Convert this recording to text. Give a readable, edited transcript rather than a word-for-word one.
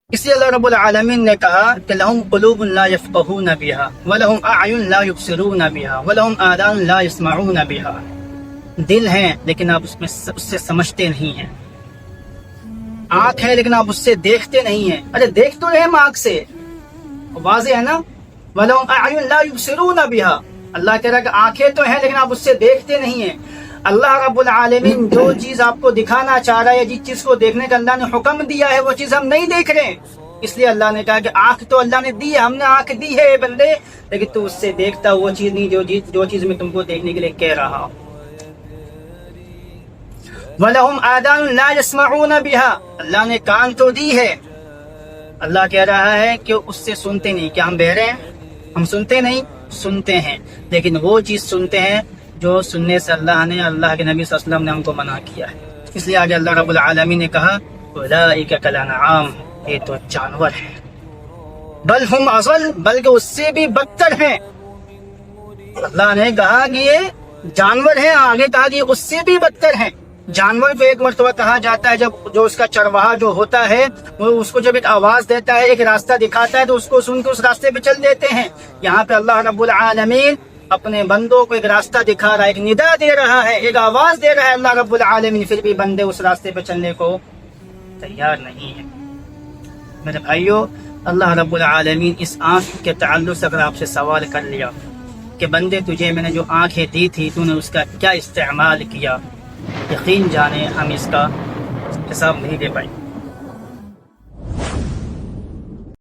اس لیے اللہ رب العالمین نے کہا کہ لہم قلوب لا یفقہون بہا ولہم اعین لا یبصرون بہا ولہم آذان لا یسمعون بہا، دل ہیں لیکن آپ اس سے سمجھتے نہیں ہیں، آنکھ ہے لیکن آپ اس سے دیکھتے نہیں ہیں۔ ارے دیکھ تو رہے ہم آنکھ سے، واضح ہے نا، وَلَهُمْ أَعْيُنٌ لَا يُبْصِرُونَ بِهَا، اللہ کہہ رہا ہے کہ آنکھیں تو ہیں لیکن آپ اس سے دیکھتے نہیں ہیں۔ اللہ رب العالمین جو چیز آپ کو دکھانا چاہ رہا ہے، جس چیز کو دیکھنے کا اللہ نے حکم دیا ہے، وہ چیز ہم نہیں دیکھ رہے ہیں، اس لیے اللہ نے کہا کہ آنکھ تو اللہ نے دی ہے، ہم نے آنکھ دی ہے بندے، لیکن تو اس سے دیکھتا وہ چیز نہیں جو چیز میں تم کو دیکھنے کے لیے کہہ رہا ہوں۔ وَلَهُمْ آذَانٌ لَا يَسْمَعُونَ بِهَا، اللہ نے کان تو دی ہے، اللہ کہہ رہا ہے کہ اس سے سنتے نہیں۔ کیا ہم بہرے ہیں؟ ہم سنتے نہیں، سنتے ہیں، لیکن وہ چیز سنتے ہیں جو سننے سے اللہ نے، اللہ کے نبی صلی اللہ علیہ وسلم نے ہم کو منع کیا ہے۔ اس لیے آگے اللہ رب العالمین نے کہا اولئک کالانعام، یہ تو جانور ہیں، بل ہم اضل، بلکہ اس سے بھی بدتر ہیں۔ اللہ نے کہا کہ یہ جانور ہیں، آگے کہا کہ اس سے بھی بدتر ہیں۔ جانور کو ایک مرتبہ کہا جاتا ہے جب جو اس کا چرواہا جو ہوتا ہے وہ اس کو جب ایک آواز دیتا ہے، ایک راستہ دکھاتا ہے تو اس کو سن کے اس راستے پہ چل دیتے ہیں۔ یہاں پہ اللہ رب العالمین اپنے بندوں کو ایک راستہ دکھا رہا ہے، ایک ندا دے رہا ہے، ایک آواز دے رہا ہے اللہ رب العالمین، پھر بھی بندے اس راستے پہ چلنے کو تیار نہیں ہیں۔ میرے بھائیو، اللہ رب العالمین اس آنکھ کے تعلق سے اگر آپ سے سوال کر لیا کہ بندے تجھے میں نے جو آنکھیں دی تھی تو نے اس کا کیا استعمال کیا، یقین جانے ہم اس کا حساب نہیں دے پائیں۔